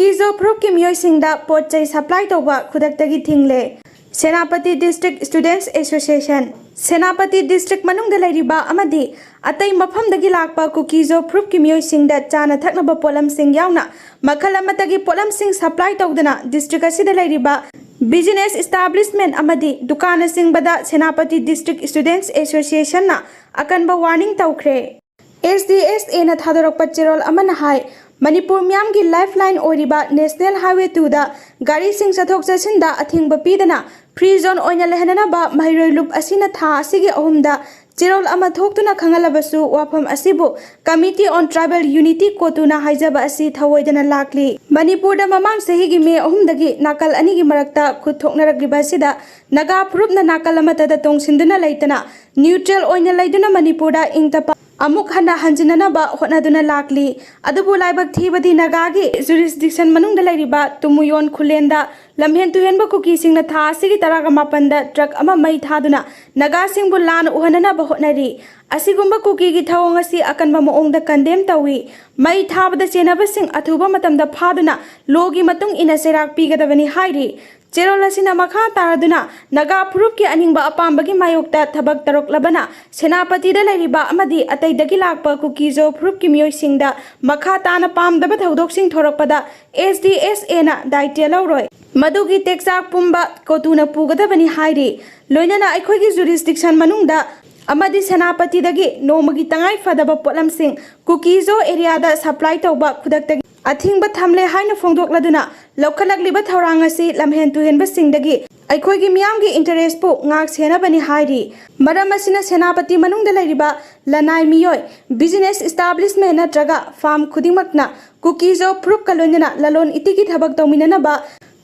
Kuki-Zo proof की मियोइसिंगदा pot चै supply तौबा खुदाक्तगी थिंगले सेनापति डिस्ट्रिक्ट स्टूडेंट्स एसोसिएशन सेनापति डिस्ट्रिक्ट मनुंग लैरिबा अमदी अतई मफमदगी लाकपा कुकीजो प्रूफ की मियोइसिंगदा चाना थकनबा पोलमसिंग यावना मखल अमतगी पोलमसिंग सप्लाई तौदना डिस्ट्रिक्ट असिदा लैरिबा बिजनेस एस्टाब्लिशमेंट अमदी दुकान सिंगबदा सेनापति डिस्ट्रिक्ट स्टूडेंट्स एसोसिएशन ना अकनबा वार्निंग तौख्रे SDSA ना थादरकपा चिरोल अमना हाय मणिपुर म्याम की लाइफलाइन ओरिबा नेशनल हाईवे 2 दा गाड़ी सिंग चथोक चसिंदा अथिंग पीदना फ्री जोन ओइना लेहननाबा महिरोय लुप असिना था असिगी अहुमदा चिरोल अमा थोक्तुना खंगलबसु वाफम असिबु कमिटी ऑन ट्राइबल यूनिटी कोतुना हाइजबा असि थवोइदना लाकली मणिपुर दा ममांग सहिगी मे अहुमदगी नाकल अनिगी मरक्ता खुद थोकनरगलिबासिदा नगा प्रूफना नाकल अमतदा तोंगसिंदुना लैतना न्यूट्रल ओइना लैदुना मणिपुर दा इंगतपा अमुक हन्ना हंजिननबा होनादुना लाकली अदुबु लाइबक थीबदी नगागी जुरिसडिक्शन मनुंगदा लैरिबा तुमुयोन खुलेंदा लमहेन तुहेनबा कुकीसिंगना था असिगी तरागा मापनदा ट्रक अमा मई थादुना नगासिंगबु लान उहननबा होनारी असिगुंबा कुकीगी थवोंग असि अकनबा मोंगदा कंडेम तवी मई थाबदा चेनबसिंग अथुबा मतमदा फादुना लोगी मतुंग इना सेराक पीगदबनी हाइरी चेरोल असिना मखा तारदुना नगा प्रूफ की अनिंगबा अपाम्बगी मायोक्ता थबक तरोक्लबना सेनापतिदा लैरिबा अमदी अतैदगी लाकपा कुकीजो प्रूफ की मियोइसिंगदा मखा ताना पामदबा थौदोकसिंग थोरकपदा SDSA ना दायित्व लौरोय मदुगी टेक्साक पुंबा कोतुना पुगदबनी हाइरी लोइनना अखोइगी जुरिसडिक्शन मनुंगदा अमदी सेनापतिदगी नोमगी तंगाई फदबा पोलमसिंग कुकीजो एरियादा सप्लाई तौबा खुदक्तगी अथिंग थमले हाइन फोंदोक्लदुना लौखलगलिबा थौरांग असि लमहेन तुहेनबा सिंगदगी अखोइगी मियामगी इंटरेस्ट पु ngaक सेनाबनी हाइरी मरम असिना सेनापति मनुंगदा लैरिबा लनाई मियोय बिजनेस एस्टाब्लिशमेंट नत्रगा फार्म खुदिमकना कुकीजो प्रूफ कलोइनना ललोन इतिगी थबक तौमिननबा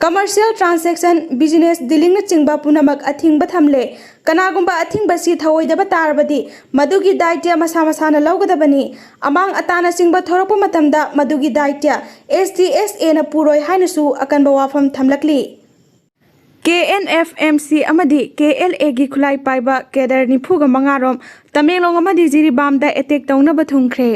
कमर्शियल ट्रांसैक्शन बिजनेस डीलिंग चिंगबा पुनमक अथिंग थमले कनागुंबा अथिंग बसी थवोइदबा तारबदी मदुगी दायित्व मसा मसाना लौगदबनी अमांग अताना चिंगबा थोरप मतमदा मदुगी दायित्व SDSA ना पुरोय हाइनसु अकनबा वाफम थमलकली KNFMC अमदी KLA गी खुलाई पाइबा केडर निफुगा मंगारोम तमेंगलोंग अमदी जिरीबामदा अटैक तौनबा थुंख्रे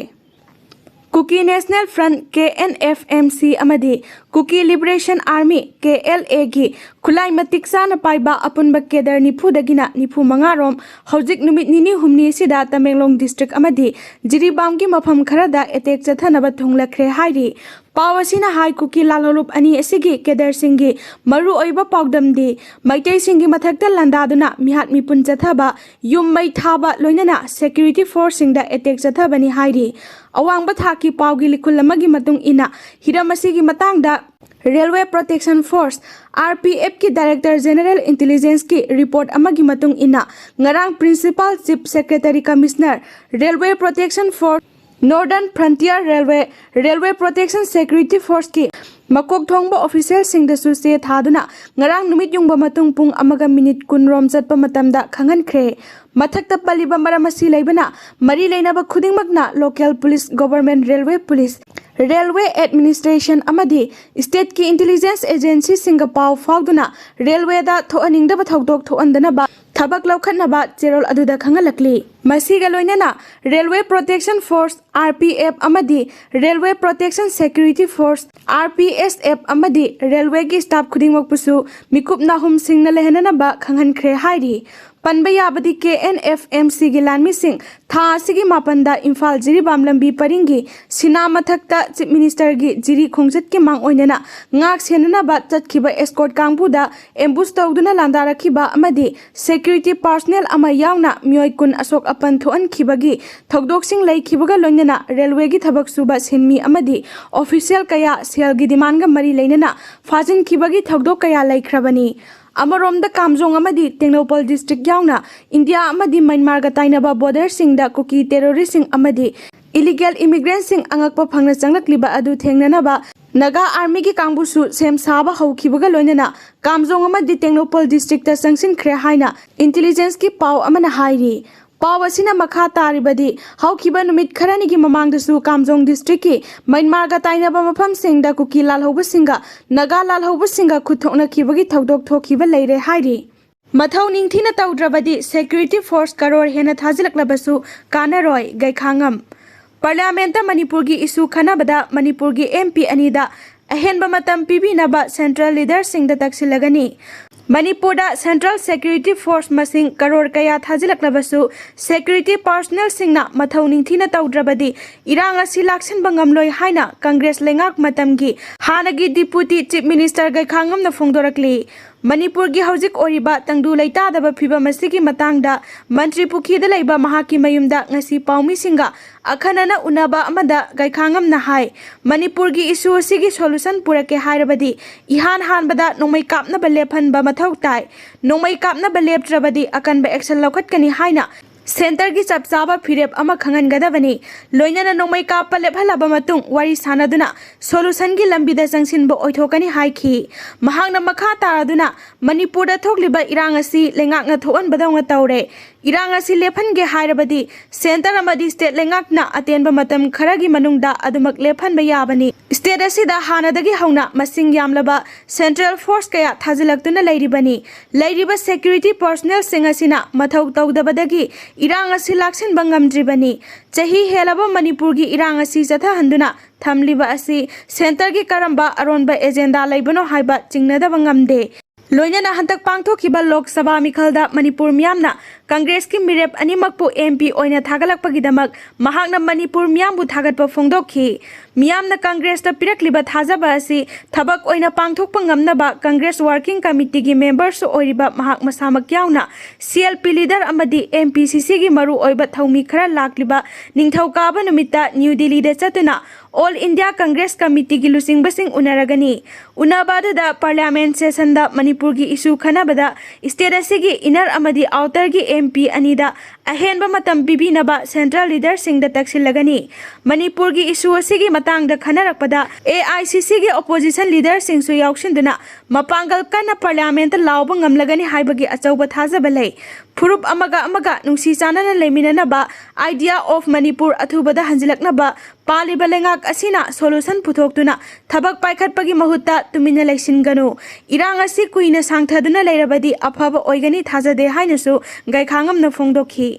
कुकी नेशनल फ्रंट KNFMC अमदी कुकी लिबरेशन आर्मी KLA गी खुलाई मतिक साना पाइबा अपुनबा केडर निफुदगिना निफु मंगारोम हौजिक नुमित निनी हुमनी सिदा तमेंगलोंग डिस्ट्रिक्ट अमदी जिरीबाम की मफम खरदा अटैक चथनबा थुंगलख्रे हाइरी पावसिना हाई कुकी लालोलुप अनि एसिगी केडर सिंगी मरु ओइबा पाउदमदी मैतै सिंगी मथक्ता लंदादुना मिहात मिपुन चथबा युम मै थाबा लोइनना सिक्युरिटी फोर्स सिंगदा अटैक चथबनी हाइरी अवांगबा थाकी पाउगी लिखुल अमगी मतुंग इना हिरम असिगी मतंगदा रेलवे प्रोटेक्शन फोर्स RPF की डायरेक्टर जनरल इंटेलिजेंस की रिपोर्ट अमगी मतुंग इना ngarang principal chief secretary commissioner railway protection force northern frontier railway protection security force की मकोक थोंगबा ऑफिशियल सिंगदसु से थादुना ngarang नुमित युंगबा मतुंग पुंग अमगा मिनिट कुनरोम चतपा मतमदा खंगनख्रे मथक्ता पलिबा मरमसी लैबना मरी लैनबा खुदिंगमकना local police government railway administration अमदी स्टेट की इंटेलिजेंस एजेंसी सिंग पाव फाउदुना रेलवे दा थोअनिंगदबा थौदोक थोअंदनबा थबक लौखनबा चेरोल अदुदा खंगलकली मसीगा लोइनना रेलवे प्रोटेक्शन फोर्स RPF अमदी railway protection security force RPSF अमदी रेलवे की स्टाफ खुदिंगमकपुसु मिकुप नाहुम सिंगना लेहननबा खंगनख्रे हाइरी पनबा याबदी KNFMC गी लानमी सिंह था असिगी मापनदा इम्फाल जिरीबाम लंबी परिंगी सिना मथक्ता चीफ मिनिस्टर गी जिरी खोंगजत के मांग ओइनना ngaक सेननबा चतखिबा एस्कॉर्ट कांगबुदा एम्बुस तौदुना लांदारखिबा अमदी सिक्युरिटी पर्सनल अमा यावना मियोय कुन अशोक अपन थोअन खिबगी थौदोकसिंग लैखिबगा लोइनना रेलवे गी थबक सुबा सिनमी अमदी ऑफिशियल कया सेल गी डिमांड गा मरी लैनना फाजिन खिबगी थौदोक कया लैख्रबनी अमरोमदा कामजोंग अमदी टेक्नोपॉल डिस्ट्रिक्ट यावना इंडिया अमदी म्यांमार गा ताइनबा बॉर्डर सिंगदा कुकी टेररिस्ट सिंग अमदी इलीगल इमिग्रेंट सिंग अंगकपा फंगना चंगलक्लिबा अदु थेंगननबा नगा आर्मी की कांगबुसु सेम साबा हौखिबगा लोइनना कामजोंग अमदी टेक्नोपॉल डिस्ट्रिक्ट ता संगसिनख्रे हाइना इंटेलिजेंस की पाव अमना हाइरी पाव असिना मखा तारिबदी हौखिबा नुमित खरानी की ममांगदसु कामजोंग डिस्ट्रिक्ट की म्यांमार गा ताइनबा मफम सिंगदा कुकी लालहौबा सिंगा नगा लालहौबा सिंगा खुथोकना खिबगी थौदोक थोखिबा लैरे हाइरी मथौ निंगथिना तौद्रबदी सिक्युरिटी फोर्स करोड़ हेना थाजिलक्लबसु कानारोय गैखांगम पार्लियामेंट मणिपुर की इशू खनबदा मणिपुर की MP अनिदा अहेनबा मतम पीबीनबा सेंट्रल लीडरसिंगदा तक्सिलगनी मणिपुरदा सेंट्रल सिक्योरिटी फोर्स मसिंग करोड़ कया थाजिलक्लबसु सिक्योरिटी पर्सनल सिंगना मथौ निंथिना तौद्रबदी इरांग असि लाक्सिनबा ngamloi हाइना कांग्रेस लेंगाक मतमगी हानगी डिप्यूटी चीफ मिनिस्टर गैखांगमना फोंदोरकली मणिपुर की हौजिक ओरिबा तंगदु लेतादबा फिबम असिगी मतंगदा मंत्री पुखीदा लैबा महाकी मयुमदा ngasi पाउमीसिंगा अखनना उनाबा अमदा गैखांगमना हाय मणिपुर की इशू असिगी सोल्यूशन पुरके हायरबदी इहान हानबदा नोमै कापनबा लेफनबा मथौ ताय नोमै कापनबा लेपट्रबदी अकनबा एक्शन लौखटकनी हायना सेंटर की चपचाबा फिरेप अमा खंगनगदबनी लोइनना नोमै कापा लेफहलाबा मतुंग वारी सानदुना सोल्यूशन की लंबीदा जंगसिनबो ओइथोकनी हायखी महांगना मखा तारादुना मणिपुरदा थोकलिबा इरांग असि लेंगाकना थोअनबदौंगा तौरे इरांग असि लेफनगे हायरबदी सेंटर अमदी स्टेट लेंगाकना अतेनबा मतम खरगी मनुंगदा अदुमक लेफनबा याबनी स्टेट असिदा हानदगी हौना मसिंग यामलबा सेंट्रल फोर्स कया थाजिलक्तुना लैरिबा सिक्योरिटी पर्सनल सिंग असिना मथौ तौदबदगी इरांग असि लाक्सिनबा ngamdribani chahi helaba manipur gi irang asi chathahanduna thamliba asi center gi karamba aronba agenda laibano haiba chingnadaba ngamde लोइनना हंतक पांगथोखिबा लोक सभा मिखलदा मणिपुर मियामना कांग्रेस की मिरेप अनिमकपु एमपी ओइना थागलकपगिदमक महाकना मणिपुर मियामबु थागतपा फोंदोखि मियामना कांग्रेस ता पिरकलिबा थाजबा असि थबक ओइना पांगथोकपा ngamnaba कांग्रेस वर्किंग कमिटी की मेंबर्स ओइरिबा महाक मसामक यावना सीएलपी लीडर अमदी एमपीसीसी की मरु ओइबा थौमी खरा लाक्लिबा निंगथौकाबा नुमिता न्यू दिल्ली दे चतुना ऑल इंडिया कांग्रेस कमिटी की लुसिंगबसिंग उनरगनी उनाबादा parliament session दा मणिपुर की इशू खनाबदा स्टेट असिगी इनर अमदी आउटर की एमपी अनिदा अहेनबा मतम पीबीनबा सेंट्रल लीडर सिंगदा तक्सिलगनी मणिपुर की इशू असिगी मतंगदा खनरकपदा एआईसीसी की अपोजिशन लीडर सिंगसु याउसिनदुना मपांगल कना पार्लियामेंट लाउबा ngamlagani हाइबगी अचौबा थाजबा लै फुरुप अमगा नुंसी चानना लेमिननबा आइडिया ऑफ मणिपुर अथुबदा हंजिलकनबा पालिबा लेंगाक असिना सोल्यूशन पुथोक्तुना थबक पाइखटपगी महुत्ता तुमिना लैसिनगनु इरांग असि कुइना सांगथदुना लैरबदी अफबा ओइगनी थाजदे हाइनसु गैखांगमना फोंदोखि।